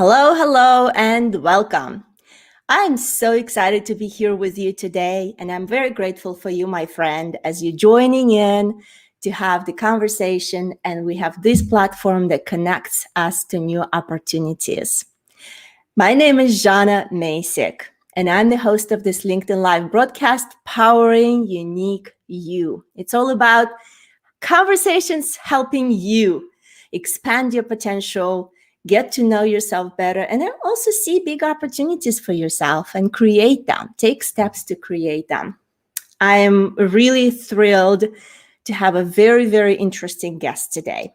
Hello, hello, and welcome. I'm so excited to be here with you today, and I'm very grateful for you, my friend, as you're joining in to have the conversation. And we have this platform that connects us to new opportunities. My name is Jana Masik, and I'm the host of this LinkedIn Live broadcast, Powering Unique You. It's all about conversations helping you expand your potential, get to know yourself better, and then also see big opportunities for yourself and create them. Take steps to create them. I am really thrilled to have a very, very interesting guest today.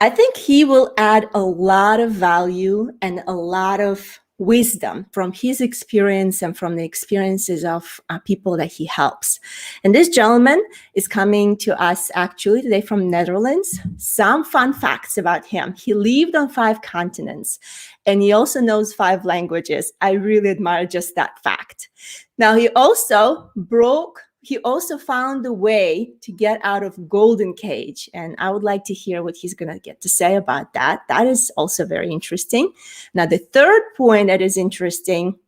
I think he will add a lot of value and a lot of wisdom from his experience and from the experiences of people that he helps. And this gentleman is coming to us actually today from Netherlands. Some fun facts about him. He lived on 5 continents and he also knows 5 languages. I really admire just that fact. Now, he also found a way to get out of golden cage. And I would like to hear what he's going to get to say about that. That is also very interesting. Now, the third point that is interesting,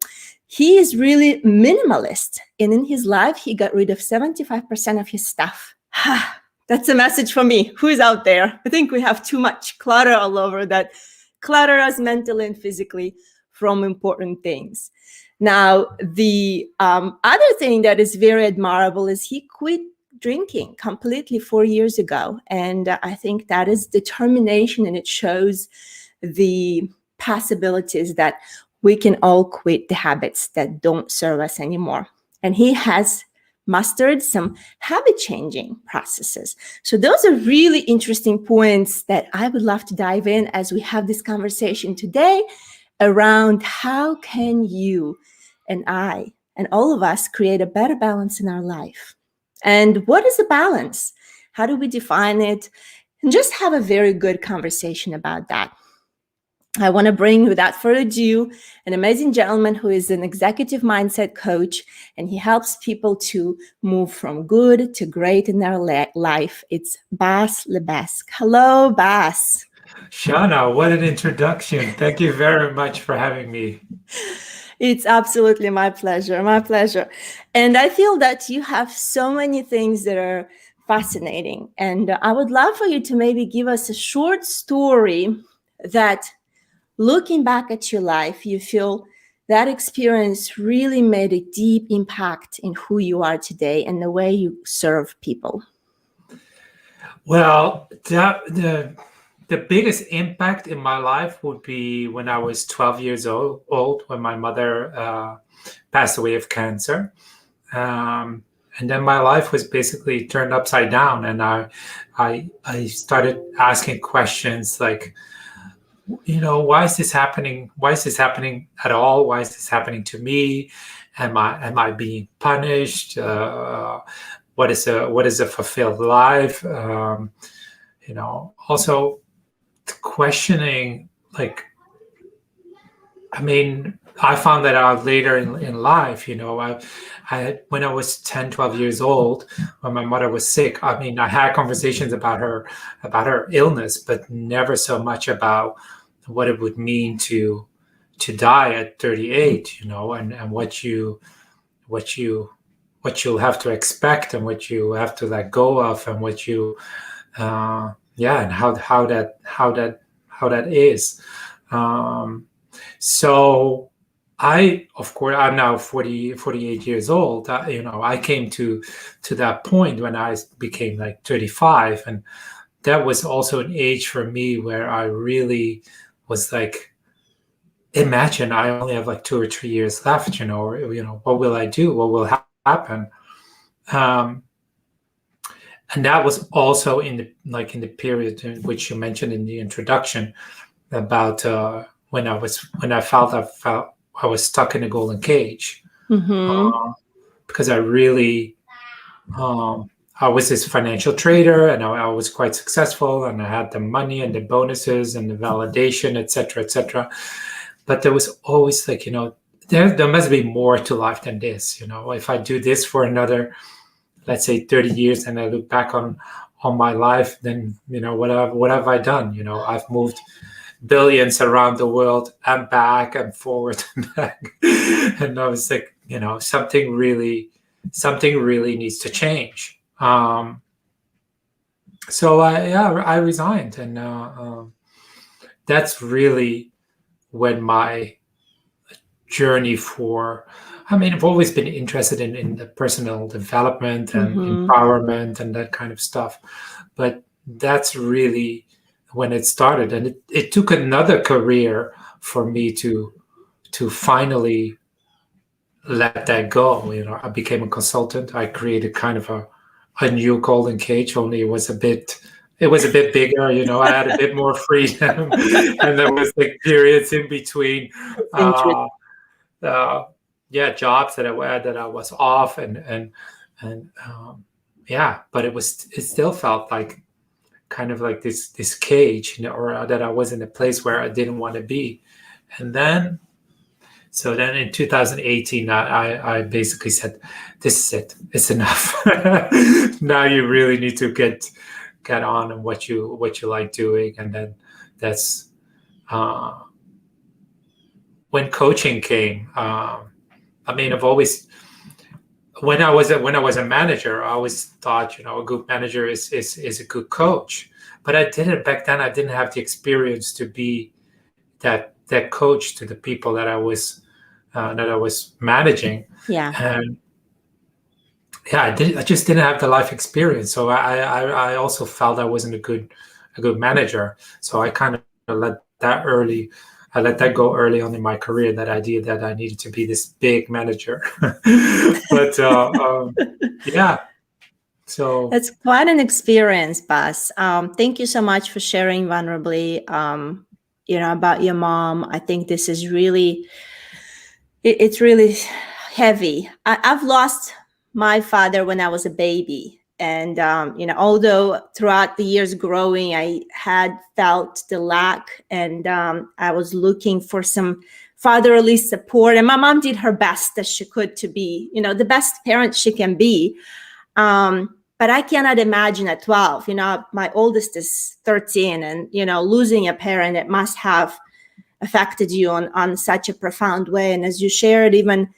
he is really minimalist. And in his life, he got rid of 75% of his stuff. That's a message for me. Who's out there? I think we have too much clutter all over that clutter us mentally and physically from important things. Now, the other thing that is very admirable is he quit drinking completely 4 years ago. And I think that is determination, and it shows the possibilities that we can all quit the habits that don't serve us anymore. And he has mastered some habit changing processes. So those are really interesting points that I would love to dive in as we have this conversation today around how can you and I and all of us create a better balance in our life. And what is a balance? How do we define it? And just have a very good conversation about that. I want to bring, without further ado, an amazing gentleman who is an executive mindset coach, and he helps people to move from good to great in their life. It's Bas Lebesque. Hello, Bas. Shana, what an introduction. Thank you very much for having me. It's absolutely my pleasure, my pleasure. And I feel that you have so many things that are fascinating. And I would love for you to maybe give us a short story that, looking back at your life, you feel that experience really made a deep impact in who you are today and the way you serve people. Well, the biggest impact in my life would be when I was 12 years old when my mother passed away of cancer. And then my life was basically turned upside down. And I started asking questions like, why is this happening? Why is this happening at all? Why is this happening to me? Am I being punished? What is a fulfilled life? Also questioning, like, I found that out later in life. When I was 10, 12 years old, when my mother was sick, I had conversations about her illness, but never so much about what it would mean to die at 38, and what you'll have to expect and what you have to let go of, and what you and how that is. So of course, I'm now 48 years old. I came to that point when I became like 35, and that was also an age for me where I really was like, imagine I only have like 2 or 3 years left, or what will I do? What will happen? And that was also in the period in which you mentioned in the introduction about when I felt I was stuck in a golden cage. Mm-hmm. Because I really I was this financial trader, and I was quite successful, and I had the money and the bonuses and the validation, etc., etc. But there was always like, there must be more to life than this. If I do this for another, let's say 30 years, and I look back on my life, then what have I done? I've moved billions around the world and back and forward and back. And I was like, something really needs to change. So I resigned, and that's really when my journey for. I mean, I've always been interested in the personal development and empowerment and that kind of stuff, but that's really when it started, and it took another career for me to finally let that go. I became a consultant. I created kind of a new golden cage, only it was a bit bigger. I had a bit more freedom, and there was like periods in between. Jobs that I was off, and but it still felt like kind of like this cage, or that I was in a place where I didn't want to be. And then in 2018, I basically said, this is it, it's enough. Now you really need to get on and what you like doing. And then that's when coaching came. I mean, I've always, when I was a manager, I always thought, a good manager is a good coach. But back then I didn't have the experience to be that coach to the people that I was managing. Yeah. And I just didn't have the life experience. So I also felt I wasn't a good manager. So I kind of let that go early on in my career, that idea that I needed to be this big manager. But so that's quite an experience, Bas. Thank you so much for sharing vulnerably, about your mom. I think this is really, it's really heavy. I've lost my father when I was a baby. And, although throughout the years growing, I had felt the lack, and I was looking for some fatherly support. And my mom did her best as she could to be, the best parent she can be. But I cannot imagine at 12, my oldest is 13, and, losing a parent, it must have affected you on such a profound way. And as you shared, even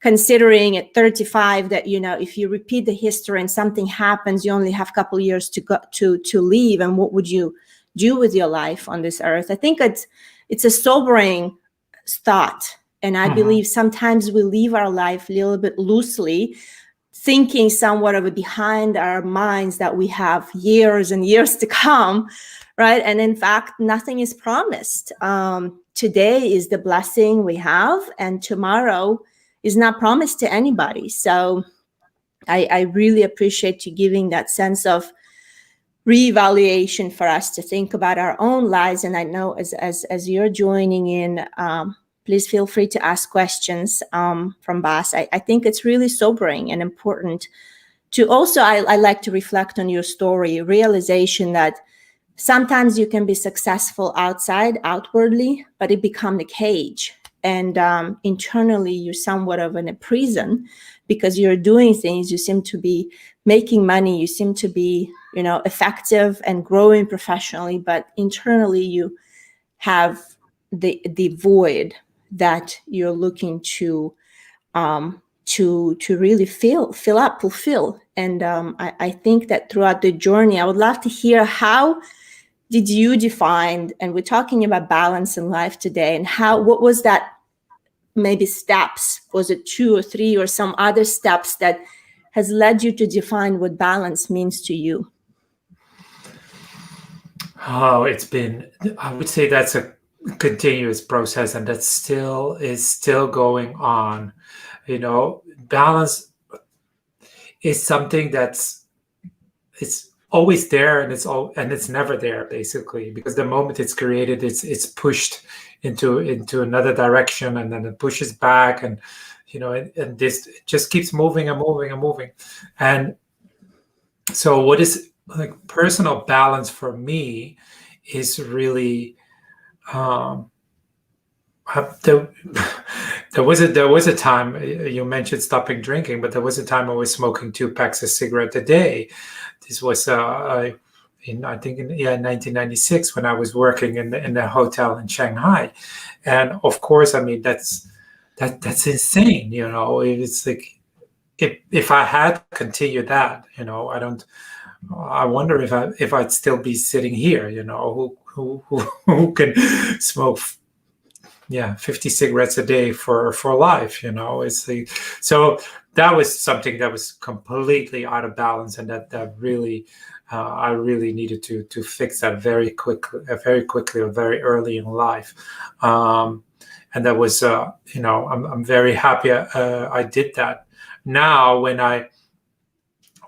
considering at 35 that, if you repeat the history and something happens, you only have a couple of years to go to leave. And what would you do with your life on this earth? I think it's a sobering thought. And I believe sometimes we live our life a little bit loosely, thinking somewhat of it behind our minds that we have years and years to come, right? And in fact, nothing is promised. Today is the blessing we have, and tomorrow is not promised to anybody. So I really appreciate you giving that sense of reevaluation for us to think about our own lives. And I know as you're joining in, please feel free to ask questions from Bas. I think it's really sobering and important to also, I like to reflect on your story, realization that sometimes you can be successful outwardly, but it becomes a cage. And internally, you're somewhat of in a prison because you're doing things. You seem to be making money. You seem to be, effective and growing professionally. But internally, you have the void that you're looking to really fill up, fulfill. And I think that throughout the journey, I would love to hear how did you define, and we're talking about balance in life today, and what was that maybe steps? Was it 2 or 3 or some other steps that has led you to define what balance means to you? Oh, I would say that's a continuous process, and that is still going on. Balance is something it's always there, and it's never there, basically, because the moment it's created, it's pushed into another direction, and then it pushes back, and and this just keeps moving and moving and moving. And so what is like personal balance for me is really there was a time, you mentioned stopping drinking, but there was a time I was smoking 2 packs of cigarette a day. This was I think in 1996 when I was working in the hotel in Shanghai, and of course, I mean that's insane. It's like if I had continued that, I don't. I wonder if I'd still be sitting here. Who can smoke 50 cigarettes a day for life. It's the so that was something that was completely out of balance, and that really I really needed to fix that very quickly or very early in life. And that was I'm very happy I did that. Now when I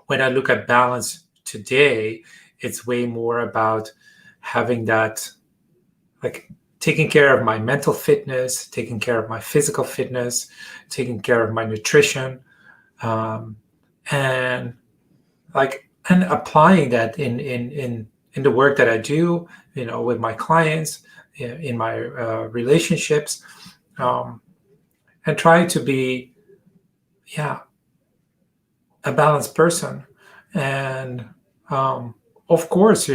look at balance today, it's way more about having that, like, taking care of my mental fitness, taking care of my physical fitness, taking care of my nutrition, um, and and applying that in the work that I do, with my clients, in my relationships, um, and try to be, yeah, a balanced person. And um, of course,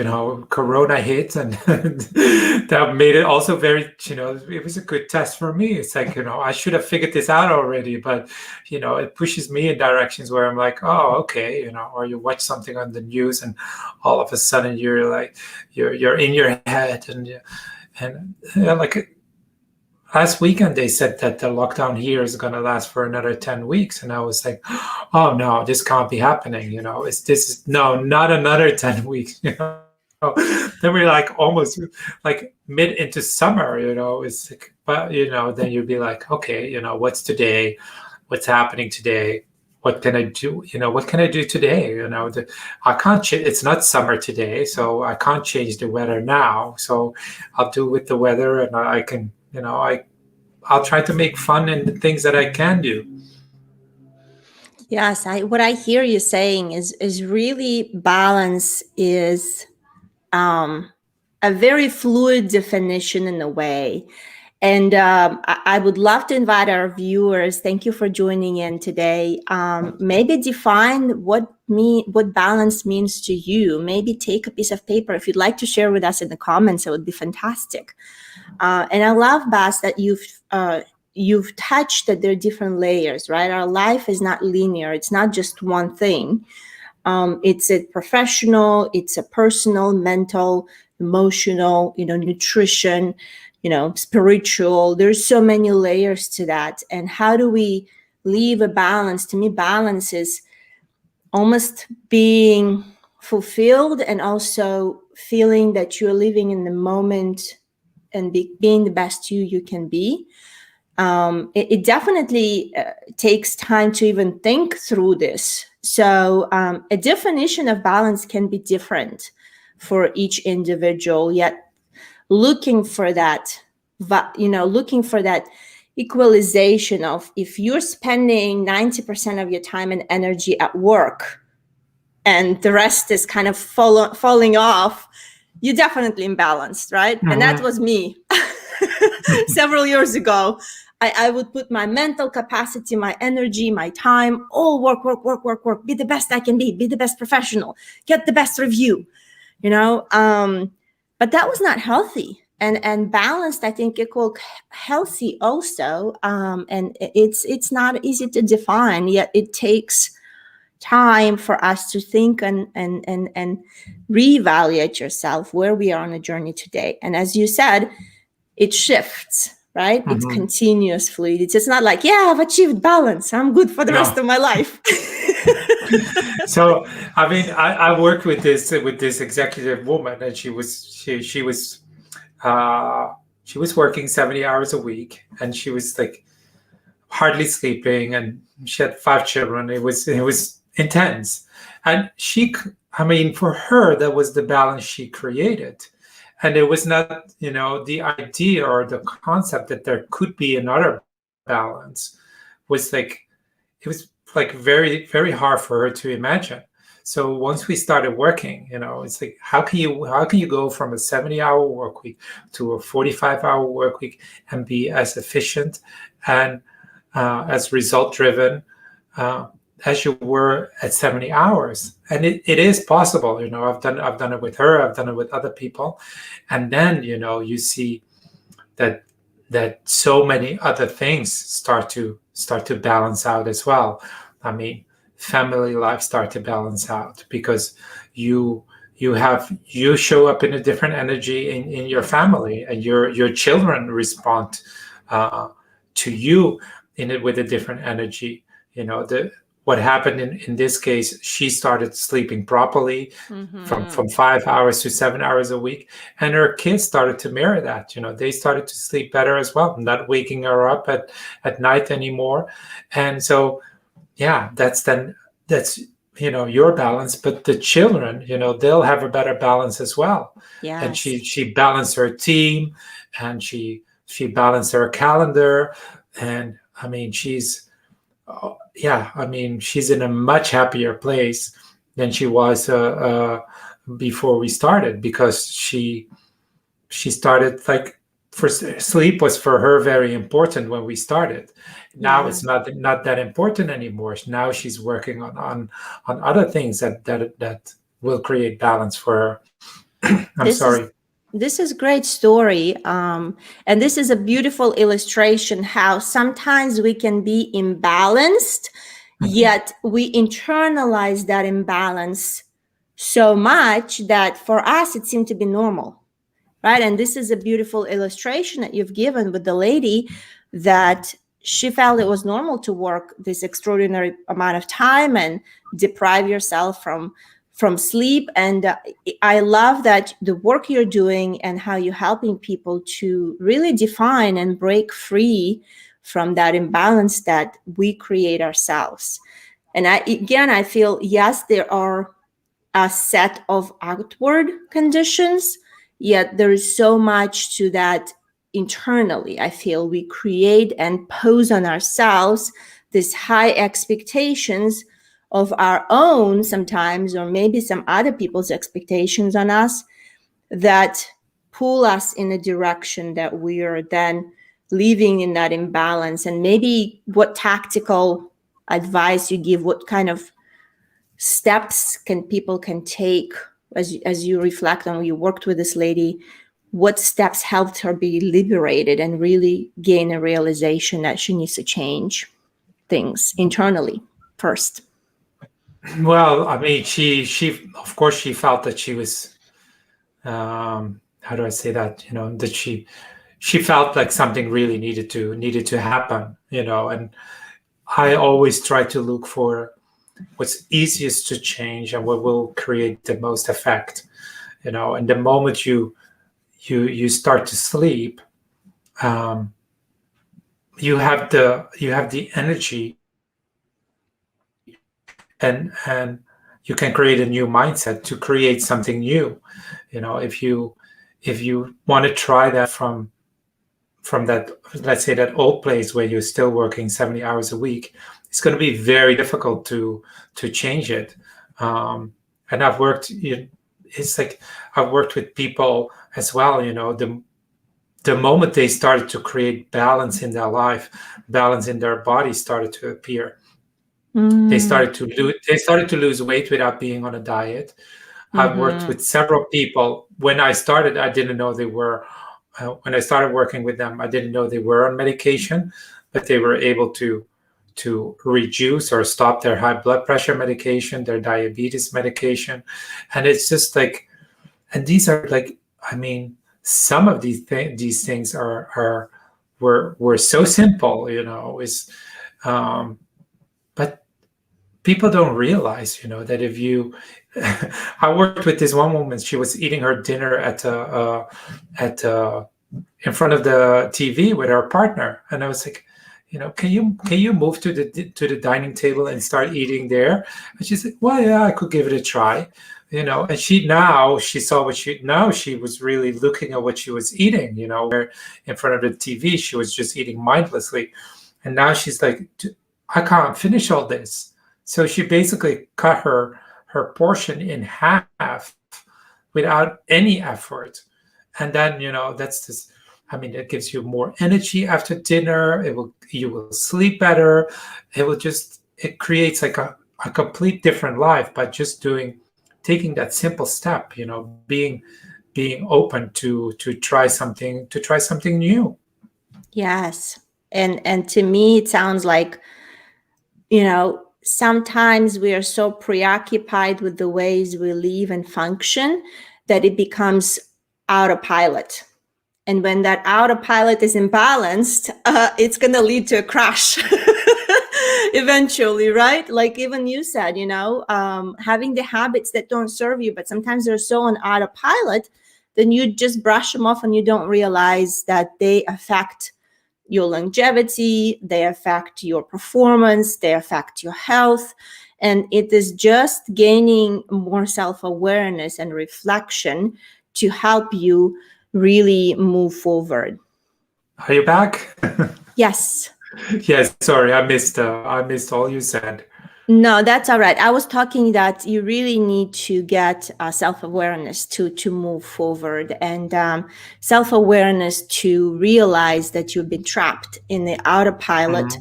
Corona hit, and that made it also very, it was a good test for me. It's like, I should have figured this out already, but, it pushes me in directions where I'm like, oh, okay, or you watch something on the news and all of a sudden you're like, you're in your head, and like last weekend they said that the lockdown here is going to last for another 10 weeks, and I was like, oh no, this can't be happening. This is no, not another 10 weeks. Then we're like almost like mid into summer. It's like, but then you'd be like, okay, what's today, what's happening today, what can I do, what can I do today? I can't it's not summer today, so I can't change the weather now, so I'll do with the weather, and I can, I'll try to make fun in the things that I can do. Yes, what I hear you saying is really balance is a very fluid definition in a way. And I would love to invite our viewers. Thank you for joining in today. Maybe define what balance means to you. Maybe take a piece of paper if you'd like to share with us in the comments. It would be fantastic. And I love, Bas, that you've touched that there are different layers, right? Our life is not linear. It's not just one thing. It's a professional, it's a personal, mental, emotional, nutrition, spiritual. There's so many layers to that. And how do we live a balance? To me, balance is almost being fulfilled and also feeling that you're living in the moment and being the best you can be. It definitely takes time to even think through this. So a definition of balance can be different for each individual, yet looking for that equalization of, if you're spending 90% of your time and energy at work and the rest is kind of falling off, you're definitely imbalanced, right? Mm-hmm. And that was me several years ago. I would put my mental capacity, my energy, my time, all work, be the best I can be the best professional, get the best review, but that was not healthy. And balanced, I think, equal healthy also. And it's not easy to define, yet it takes time for us to think and reevaluate yourself where we are on a journey today. And as you said, it shifts, right? Mm-hmm. It's continuous fluid. It's not like, I've achieved balance, I'm good for the rest of my life. So, I mean, I worked with this executive woman, and she was working 70 hours a week, and she was like hardly sleeping, and she had 5 children. It was intense. And for her, that was the balance she created. And it was not, the idea or the concept that there could be another balance was like, it was like very, very hard for her to imagine. So once we started working, it's like, how can you go from a 70-hour work week to a 45-hour work week and be as efficient and as result driven as you were at 70 hours. And it is possible. I've done it with her, I've done it with other people. And then, you see that so many other things start to balance out as well. I mean, family life start to balance out because you you show up in a different energy in your family, and your children respond uh, to you in it with a different energy. The what happened in this case, she started sleeping properly from Mm-hmm. 5 hours to 7 hours a week, and her kids started to mirror that. They started to sleep better as well, not waking her up at night anymore. And so, yeah, that's your balance, but the children, they'll have a better balance as well. And Yes. she balanced her team, and she balanced her calendar. And I mean, she's in a much happier place than she was before we started, because she started, like, for sleep was for her very important when we started. Now Yeah. it's not that important anymore. Now she's working on other things that will create balance for her. I'm This sorry. is this is great story, and this is a beautiful illustration how sometimes we can be imbalanced, yet we internalize that imbalance so much that for us it seemed to be normal, right? And this is a beautiful illustration that you've given with the lady, that she felt it was normal to work this extraordinary amount of time and deprive yourself from sleep. And I love that the work you're doing and how you're helping people to really define and break free from that imbalance that we create ourselves. And I feel, yes, there are a set of outward conditions, yet there is so much to that internally. I feel we create and pose on ourselves these high expectations of our own sometimes, or maybe some other people's expectations on us, that pull us in a direction that we are then living in that imbalance. And maybe what tactical advice you give, what kind of steps can people can take, as you reflect on, you worked with this lady, what steps helped her be liberated and really gain a realization that she needs to change things internally first? Well, I mean, she of course she felt that she was, how do I say that, that she felt like something really needed to happen. And I always try to look for what's easiest to change and what will create the most effect. And the moment you start to sleep, um, you have the energy, and you can create a new mindset to create something new. If you want to try that from that, let's say, that old place where you're still working 70 hours a week, it's going to be very difficult to change it. And it's like, I've worked with people as well. The moment they started to create balance in their life, balance in their body started to appear. They Mm. started to lose weight without being on a diet. I've worked Mm-hmm. with several people. When I started, I didn't know they were. When I started working with them, I didn't know they were on medication, but they were able to reduce or stop their high blood pressure medication, their diabetes medication, and it's just like, and these are like, I mean, some of these things were so simple, is, um, but people don't realize, that if you, I worked with this one woman. She was eating her dinner at in front of the TV with her partner, and I was like, can you move to the dining table and start eating there? And she's like, well, yeah, I could give it a try. And she saw now she was really looking at what she was eating, where in front of the TV she was just eating mindlessly. And now she's like, I can't finish all this. So she basically cut her portion in half without any effort. And then, that's just, I mean, it gives you more energy after dinner. You will sleep better. it creates like a complete different life by just taking that simple step, being open to try something new. Yes. And to me it sounds like, sometimes we are so preoccupied with the ways we live and function that it becomes autopilot. And when that autopilot is imbalanced, it's going to lead to a crash eventually, right? Like even you said, having the habits that don't serve you, but sometimes they're so on autopilot, then you just brush them off and you don't realize that they affect your longevity, they affect your performance, they affect your health. And it is just gaining more self-awareness and reflection to help you really move forward. Are you back? Yes. Yes, sorry, I missed all you said. No, that's all right. I was talking that you really need to get self-awareness to move forward, and self-awareness to realize that you've been trapped in the autopilot.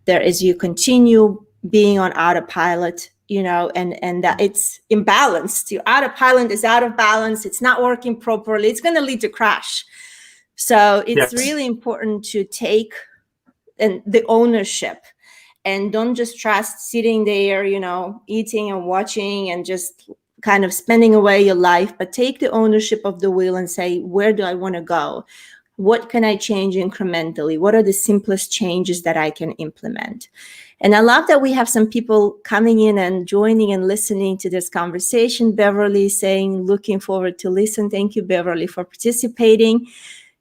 There is, you continue being on autopilot, and that it's imbalanced. Your autopilot is out of balance. It's not working properly. It's going to lead to crash. So it's Yes. really important to take the ownership, and don't just trust sitting there, eating and watching and just kind of spending away your life, but take the ownership of the wheel and say, where do I want to go? What can I change incrementally? What are the simplest changes that I can implement? And I love that we have some people coming in and joining and listening to this conversation. Beverly saying, looking forward to listen. Thank you, Beverly, for participating.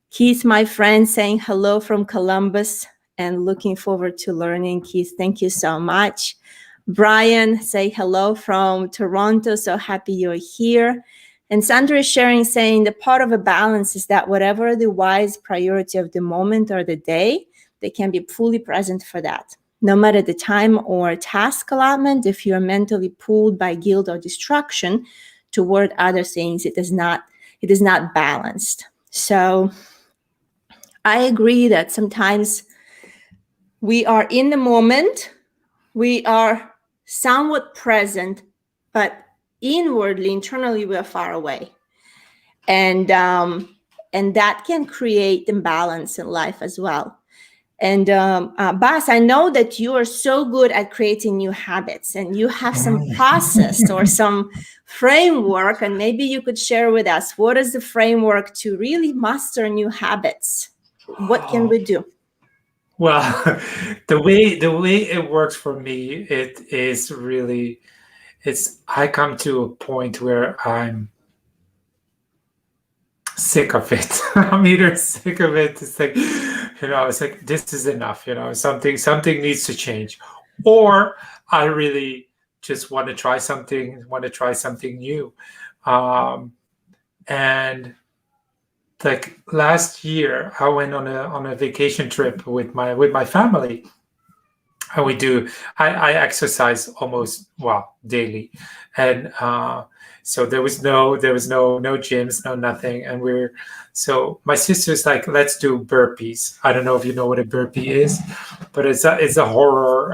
Keith, my friend, saying hello from Columbus and looking forward to learning. Keith, thank you so much. Brian, say hello from Toronto. So happy you're here. And Sandra is sharing, saying the part of a balance is that whatever the wise priority of the moment or the day, they can be fully present for that. No matter the time or task allotment, if you're mentally pulled by guilt or distraction toward other things, it is not balanced. So I agree that sometimes we are in the moment, we are somewhat present, but inwardly, internally, we are far away. And that can create imbalance in life as well. And Bas, I know that you are so good at creating new habits, and you have some process or some framework, and maybe you could share with us, what is the framework to really master new habits? What can we do? Well, the way it works for me, it is really, I come to a point where I'm sick of it. I'm either sick of it. It's like, it's like this is enough. Something needs to change, or I really just want to try something new. And like last year, I went on a vacation trip with my family. And I exercise almost, well, daily, and so there was no gyms, no nothing, and so my sister's like, let's do burpees. I don't know if you know what a burpee is, but it's a horror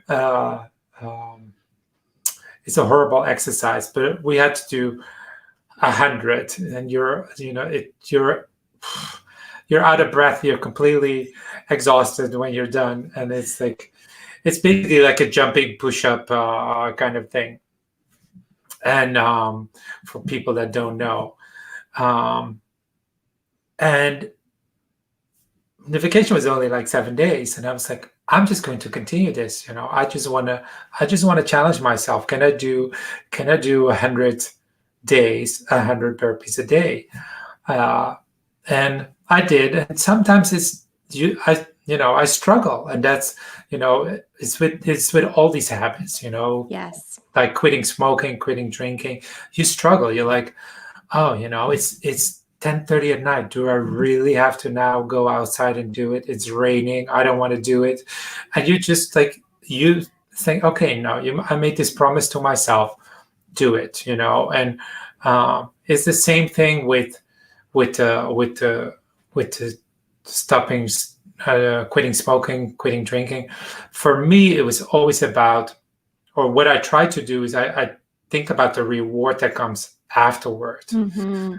uh, um, it's a horrible exercise, but we had to do 100, and you're out of breath, you're completely exhausted when you're done, and it's basically like a jumping push-up kind of thing. And for people that don't know, and the vacation was only like 7 days, and I was like, I'm just going to continue this. I just want to challenge myself. Can I do 100 days, 100 burpees a day? And I did. And sometimes I struggle, and that's, it's with all these habits, Yes. like quitting smoking, quitting drinking. You struggle. You're like, oh, it's 10:30 at night. Do I really have to now go outside and do it? It's raining. I don't want to do it. And you just like, you think, okay, no, I made this promise to myself, do it, and it's the same thing with the stopping quitting smoking, quitting drinking. For me, it was always about, or what I try to do is I think about the reward that comes afterward. Mm-hmm.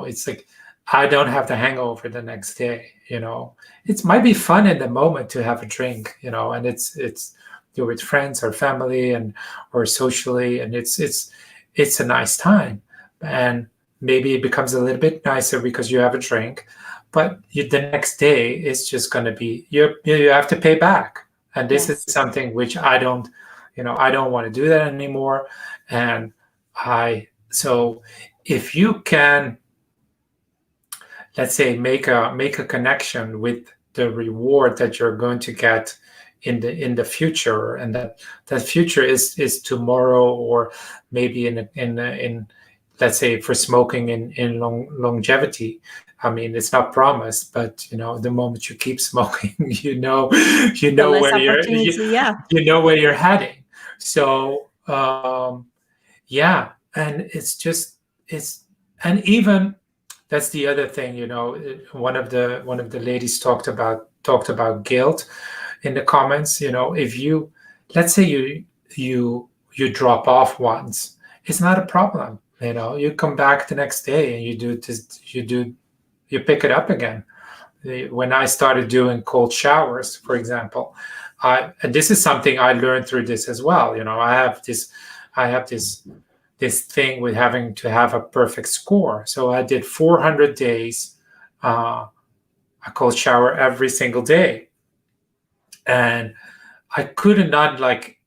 It's like I don't have the hangover the next day. It might be fun in the moment to have a drink, and it's you're with friends or family and or socially, and it's a nice time, and maybe it becomes a little bit nicer because you have a drink, but the next day it's just going to be you have to pay back, and this is Yes. something which I don't want to do that anymore, and so if you can, let's say, make a connection with the reward that you're going to get in the future, and that future is tomorrow, or maybe in let's say for smoking in longevity. I mean, it's not promised, but the moment you keep smoking, you The know less where you're you, opportunity, yeah. you know where you're heading. So yeah, and it's and even that's the other thing. One of the ladies talked about guilt in the comments. If you, let's say, you drop off once, it's not a problem. You come back the next day and you pick it up again. When I started doing cold showers, for example, and this is something I learned through this as well. I have this thing with having to have a perfect score. So I did 400 days, a cold shower every single day, and I could not, like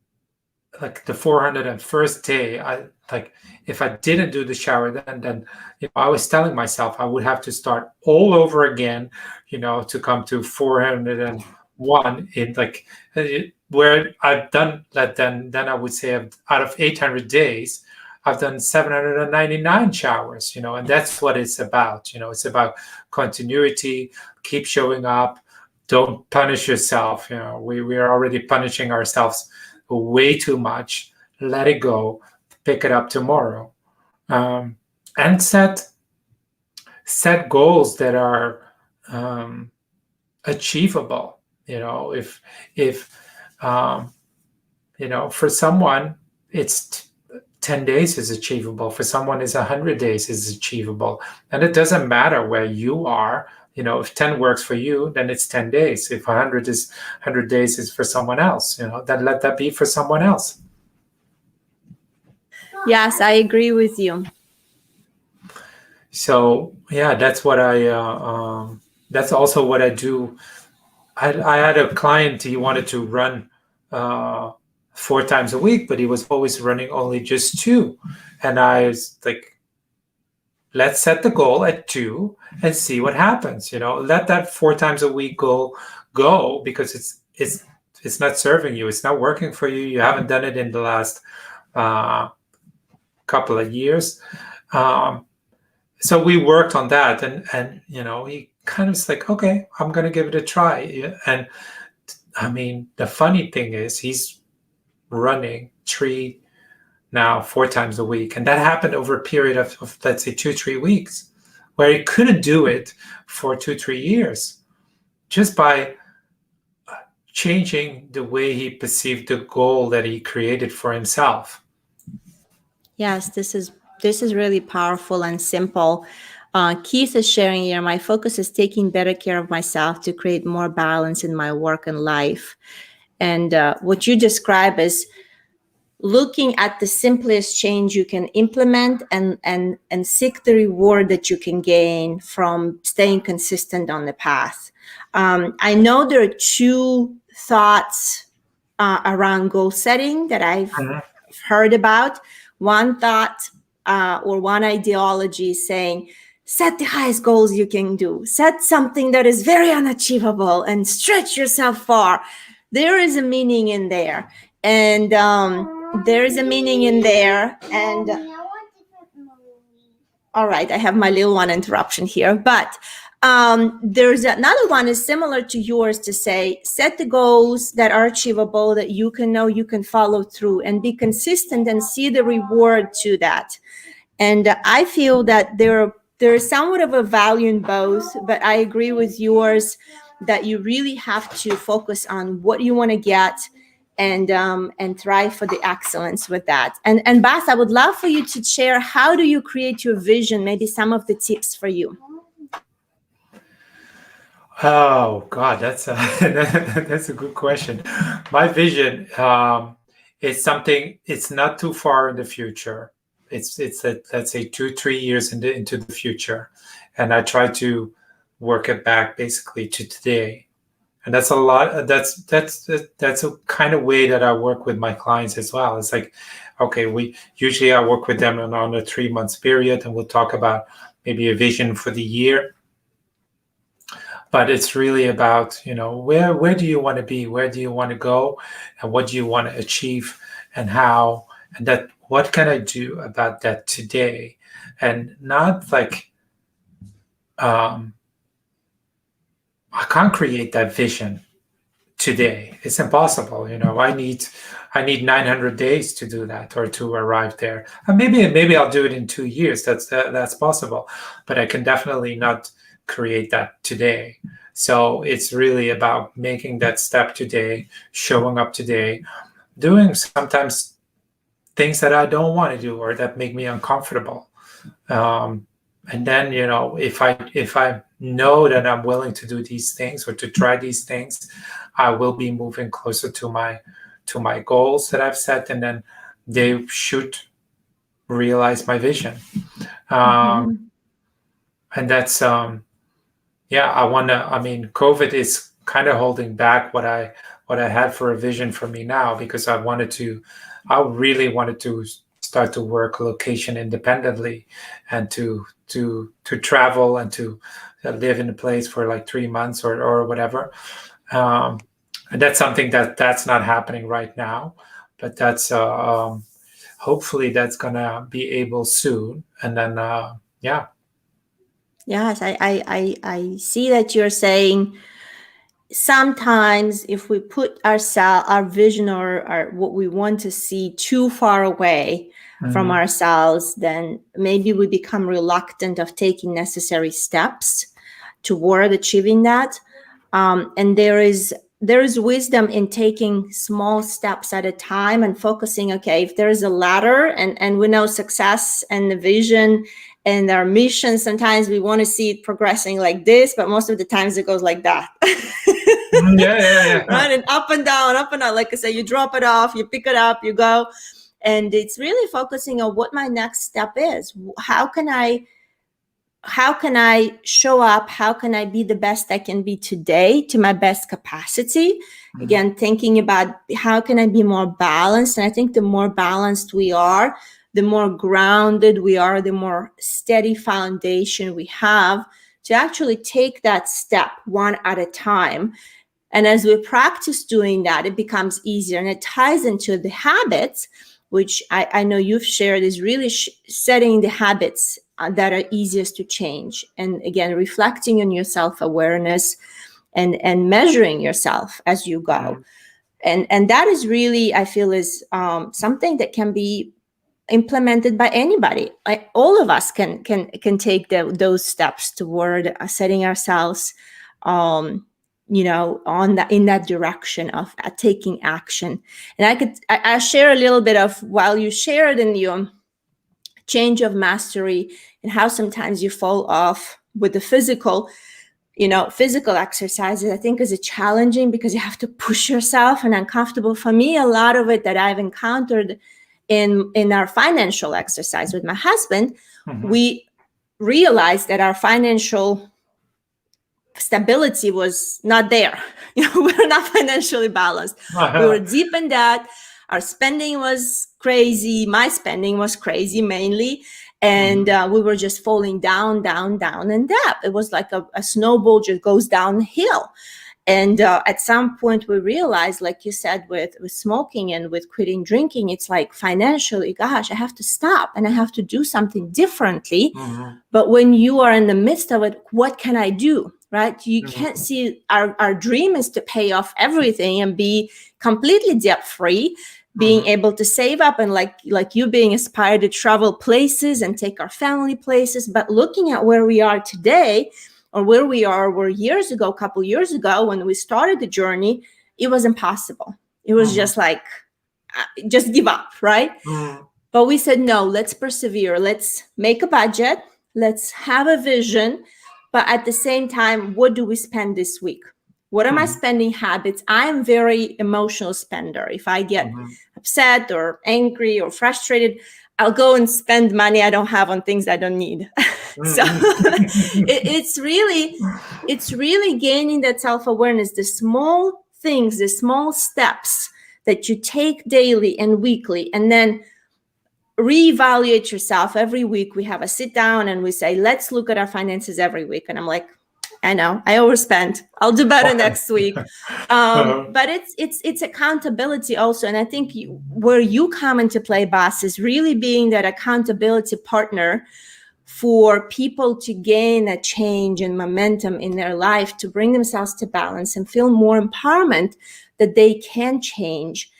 the 401st day. I like, if I didn't do the shower, then I was telling myself I would have to start all over again, to come to 401 in, like, where I've done that. Then I would say, out of 800 days, I've done 799 showers, and that's what it's about. It's about continuity, keep showing up, don't punish yourself. We are already punishing ourselves way too much. Let it go, pick it up tomorrow, and set goals that are achievable. If for someone it's 10 days is achievable, for someone is 100 days is achievable, and it doesn't matter where you are. If 10 works for you, then it's 10 days. If 100 days is for someone else, then let that be for someone else. Yes, I agree with you. So yeah, that's what that's also what I do. I had a client, he wanted to run 4 times a week, but he was always running only just 2. And I was like, let's set the goal at 2 and see what happens. Let that 4 times a week goal go, because it's not serving you. It's not working for you. You haven't done it in the last couple of years. So we worked on that, and he kind of was like, okay, I'm going to give it a try. And I mean, the funny thing is, he's running 4 times a week, and that happened over a period of let's say 2-3 weeks, where he couldn't do it for 2-3 years, just by changing the way he perceived the goal that he created for himself. Yes, this is really powerful and simple. Keith is sharing here, my focus is taking better care of myself to create more balance in my work and life. And what you describe is looking at the simplest change you can implement, and seek the reward that you can gain from staying consistent on the path. I know there are 2 thoughts around goal setting that I've heard about. One thought or one ideology is saying, set the highest goals you can do. Set something that is very unachievable and stretch yourself far. There is a meaning in there. And there is a meaning in there. And all right, I have my little one interruption here. But there's another one is similar to yours, to say, set the goals that are achievable, that you can know you can follow through, and be consistent and see the reward to that. And I feel that there is somewhat of a value in both, but I agree with yours. that you really have to focus on what you want to get, and thrive for the excellence with that. And Bas, I would love for you to share, how do you create your vision? Maybe some of the tips for you. Oh God, that's a that's a good question. My vision is something. It's not too far in the future. It's let's say 2-3 years into the future, and I try to work it back basically to today. And that's a lot. That's a kind of way that I work with my clients as well. It's like, okay, we usually I work with them on a 3 months period, and we'll talk about maybe a vision for the year. But it's really about, where do you want to be, where do you want to go, and what do you want to achieve, and how, and that what can I do about that today, and not like I can't create that vision today. It's impossible. I need 900 days to do that, or to arrive there. And maybe I'll do it in 2 years. That's possible, but I can definitely not create that today. So it's really about making that step today, showing up today, doing sometimes things that I don't want to do or that make me uncomfortable. And then, if I know that I'm willing to do these things or to try these things, I will be moving closer to my goals that I've set, and then they should realize my vision. And that's COVID is kind of holding back what I had for a vision for me now, because I really wanted to start to work location independently, and to travel, and to live in a place for like 3 months or whatever. And that's something that's not happening right now, but that's hopefully that's gonna be able soon. And then yeah. Yes, I see that you're saying sometimes if we put our vision, or what we want to see, too far away from ourselves, then maybe we become reluctant of taking necessary steps toward achieving that. And there is wisdom in taking small steps at a time, and focusing, okay, if there is a ladder, and we know success and the vision and our mission, sometimes we want to see it progressing like this, but most of the times it goes like that. Yeah. Right? And up and down. Like I say, you drop it off, you pick it up, you go. And it's really focusing on what my next step is. How can I show up? How can I be the best I can be today, to my best capacity? Again, thinking about how can I be more balanced? And I think the more balanced we are, the more grounded we are, the more steady foundation we have to actually take that step one at a time. And as we practice doing that, it becomes easier, and it ties into the habits, which I know you've shared, is really setting the habits that are easiest to change. And again, reflecting on your self-awareness and measuring yourself as you go. And that is really, I feel, is something that can be implemented by anybody. Like all of us can take those steps toward setting ourselves in that direction of taking action. And I share a little bit of, while you shared in your change of mastery, and how sometimes you fall off with the physical exercises, I think is challenging, because you have to push yourself and uncomfortable. For me, a lot of it that I've encountered in our financial exercise with my husband, we realized that our financial stability was not there. We were not financially balanced. We were deep in debt. Our spending was crazy. My spending was crazy mainly. And we were just falling down in debt. It was like a snowball just goes downhill. And at some point we realized, like you said, with smoking and with quitting drinking, it's like financially, gosh, I have to stop and I have to do something differently. But when you are in the midst of it, what can I do? Right? You can't see our dream is to pay off everything and be completely debt free, being able to save up, and like you being inspired to travel places and take our family places. But looking at where we are today, or where we are were years ago, a couple years ago when we started the journey, it was impossible. It was just like, just give up, right? But we said, no, let's persevere. Let's make a budget. Let's have a vision. But at the same time, what do we spend this week? What are my spending habits? I am very emotional spender. If I get upset or angry or frustrated, I'll go and spend money I don't have on things I don't need. So it's really gaining that self-awareness, the small things, the small steps that you take daily and weekly, and then reevaluate yourself every week. We have a sit down and we say, let's look at our finances every week. And I'm like, I know I overspent. I'll do better next week. But it's accountability also. And I think where you come into play, Bas, is really being that accountability partner for people to gain a change and momentum in their life, to bring themselves to balance and feel more empowerment that they can change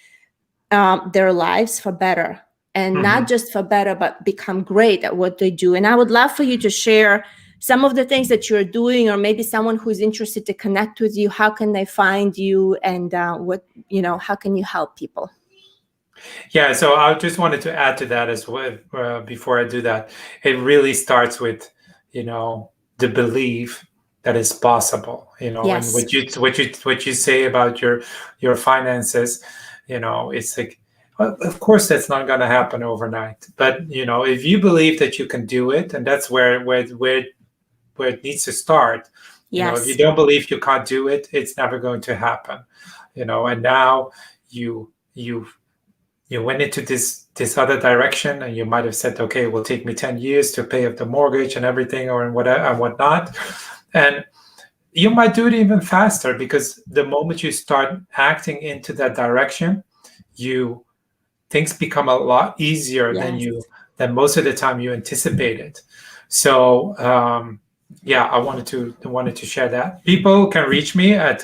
their lives for better. And not just for better, but become great at what they do. And I would love for you to share some of the things that you're doing, or maybe someone who's interested to connect with you. How can they find you, and how can you help people? Yeah, so I just wanted to add to that as well. Before I do that, it really starts with, the belief that it's possible. Yes. And what you say about your finances, it's like, well, of course, that's not going to happen overnight. But if you believe that you can do it, and that's where it needs to start. Yes. If you don't believe you can't do it, it's never going to happen. And now you went into this other direction, and you might have said, okay, it will take me 10 years to pay off the mortgage and everything, or whatever and whatnot. And you might do it even faster, because the moment you start acting into that direction, things become a lot easier than most of the time you anticipated. So I wanted to share that. People can reach me at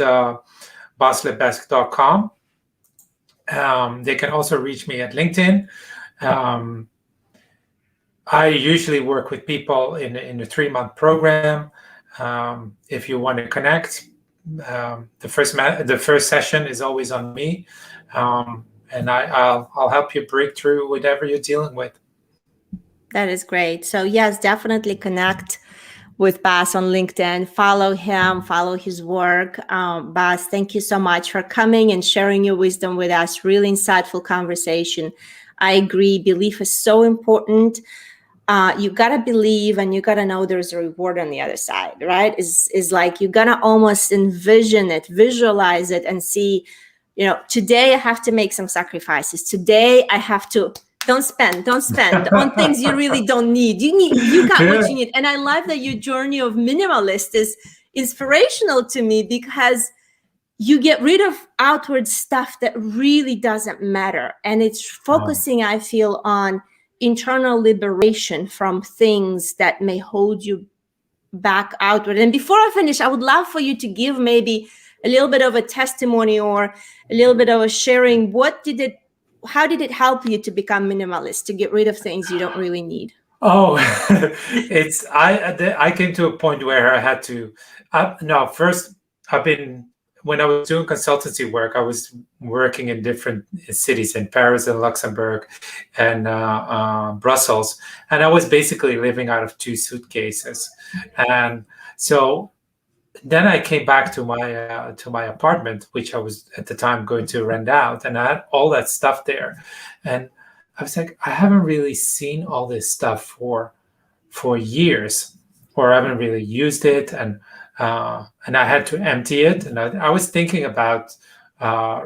baslebesque.com. They can also reach me at LinkedIn. I usually work with people in a 3-month program. If you want to connect, the first session is always on me, and I'll help you break through whatever you're dealing with. That is great. So yes, definitely connect with Bas on LinkedIn. Follow him, follow his work. Bas, thank you so much for coming and sharing your wisdom with us. Really insightful conversation. I agree. Belief is so important. You got to believe, and you got to know there's a reward on the other side, right? Is like, you got to almost envision it, visualize it, and see, today I have to make some sacrifices. Today I have to, don't spend on things you really don't need. You got what you need. And I love that your journey of minimalist is inspirational to me, because you get rid of outward stuff that really doesn't matter. And it's focusing, I feel, on internal liberation from things that may hold you back outward. And before I finish, I would love for you to give maybe a little bit of a testimony, or a little bit of a sharing. How did it help you to become minimalist, to get rid of things you don't really need? Oh, I came to a point where I had to. First, when I was doing consultancy work, I was working in different cities, in Paris and Luxembourg and Brussels, and I was basically living out of 2 suitcases. And so then I came back to my apartment, which I was at the time going to rent out, and I had all that stuff there. And I was like, I haven't really seen all this stuff for years, or I haven't really used it, and I had to empty it. And I was thinking about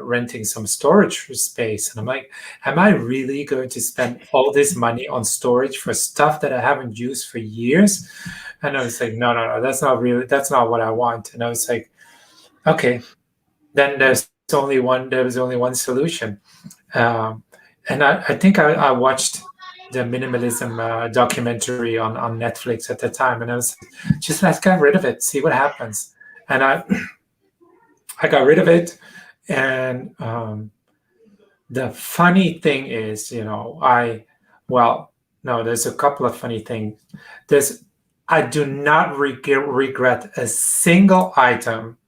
renting some storage space, and I'm like, am I really going to spend all this money on storage for stuff that I haven't used for years? And I was like, no, that's not what I want. And I was like, okay, then there was only one solution. And I think I watched the minimalism documentary on Netflix at the time, and I was like, just let's get rid of it, see what happens. And I got rid of it. And the funny thing is, there's a couple of funny things. I do not regret a single item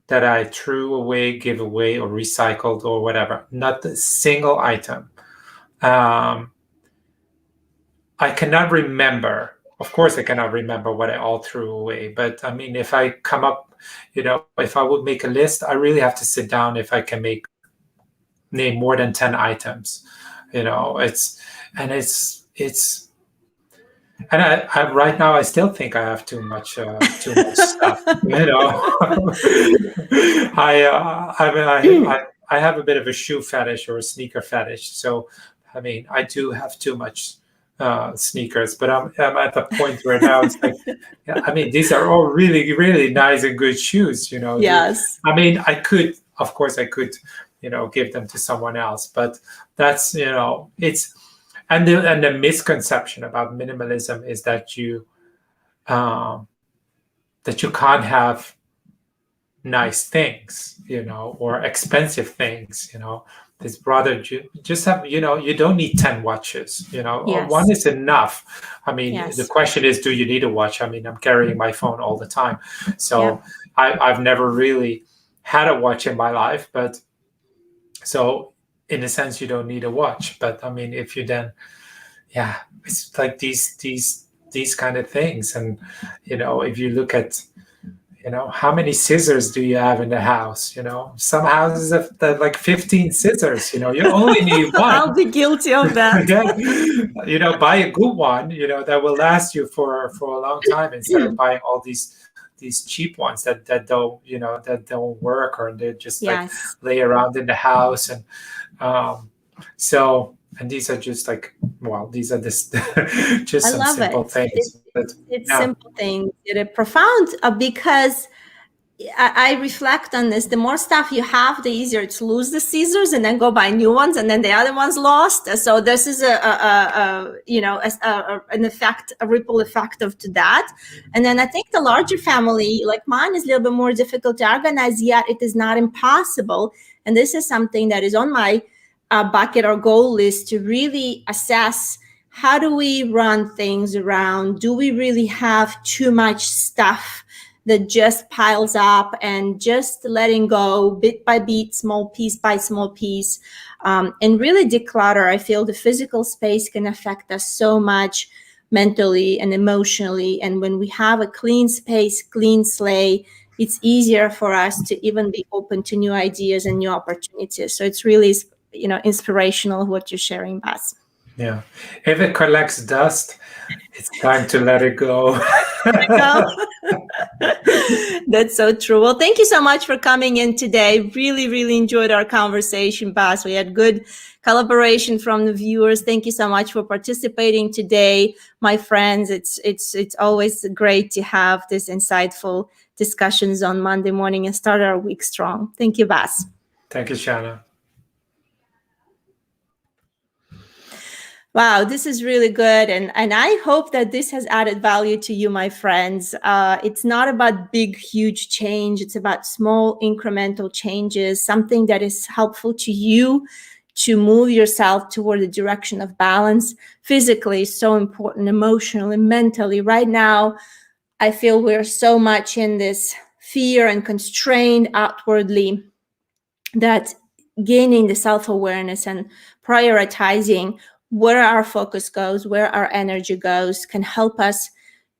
that I threw away, gave away, or recycled or whatever. Not a single item. Um, I cannot remember. Of course, I cannot remember what I all threw away. But I mean, if I come up, if I would make a list, I really have to sit down if I can name more than 10 items. It's and I right now I still think I have too much stuff. I have a bit of a shoe fetish or a sneaker fetish. So I mean, I do have too much sneakers, but I'm at the point where now it's like, yeah, I mean, these are all really, really nice and good shoes. Yes. I mean, of course, I could, give them to someone else, but that's, it's, and the misconception about minimalism is um, that you can't have nice things, or expensive things. It's rather just have, you don't need 10 watches, Yes. one is enough. I mean, Yes. the question is, do you need a watch? I mean, I'm carrying my phone all the time. So Yeah. I've never really had a watch in my life, but so in a sense, you don't need a watch. But I mean, if you then, yeah, it's like these kind of things. And, if you look at, how many scissors do you have in the house? Some houses have like 15 scissors. You only need one. I'll be guilty of that. Yeah. Buy a good one. That will last you for a long time, instead of buying all these cheap ones that don't that don't work, or they just like Yes. lay around in the house. And so, and these are just like, well, these are just I some love simple it. things. But It's yeah. simple things that are profound, because I reflect on this. The more stuff you have, the easier to lose the scissors and then go buy new ones, and then the other one's lost. So this is an effect, a ripple effect of to that. And then I think the larger family, like mine, is a little bit more difficult to organize, yet it is not impossible. And this is something that is on my bucket or goal list, to really assess, how do we run things around? Do we really have too much stuff that just piles up, and just letting go bit by bit, small piece by small piece, and really declutter? I feel the physical space can affect us so much mentally and emotionally. And when we have a clean space, clean slate, it's easier for us to even be open to new ideas and new opportunities. So it's really, inspirational what you're sharing, Bas. Yeah. If it collects dust, it's time to let it go. That's so true. Well, thank you so much for coming in today. Really, really enjoyed our conversation, Bas. We had good collaboration from the viewers. Thank you so much for participating today, my friends. It's always great to have this insightful discussions on Monday morning and start our week strong. Thank you, Bas. Thank you, Shanna. Wow, this is really good. And I hope that this has added value to you, my friends. It's not about big, huge change. It's about small incremental changes, something that is helpful to you to move yourself toward the direction of balance. Physically is so important, emotionally, mentally. Right now, I feel we're so much in this fear and constrained outwardly, that gaining the self-awareness and prioritizing where our focus goes, where our energy goes, can help us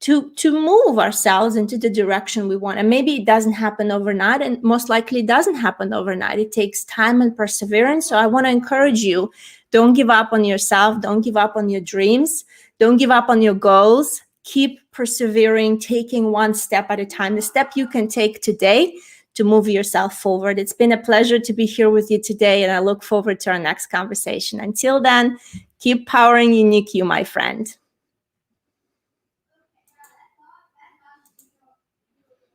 to move ourselves into the direction we want. And maybe it doesn't happen overnight, and most likely it doesn't happen overnight. It takes time and perseverance. So I want to encourage you, don't give up on yourself. Don't give up on your dreams. Don't give up on your goals. Keep persevering, taking one step at a time. The step you can take today to move yourself forward. It's been a pleasure to be here with you today, and I look forward to our next conversation. Until then, keep powering unique you, my friend.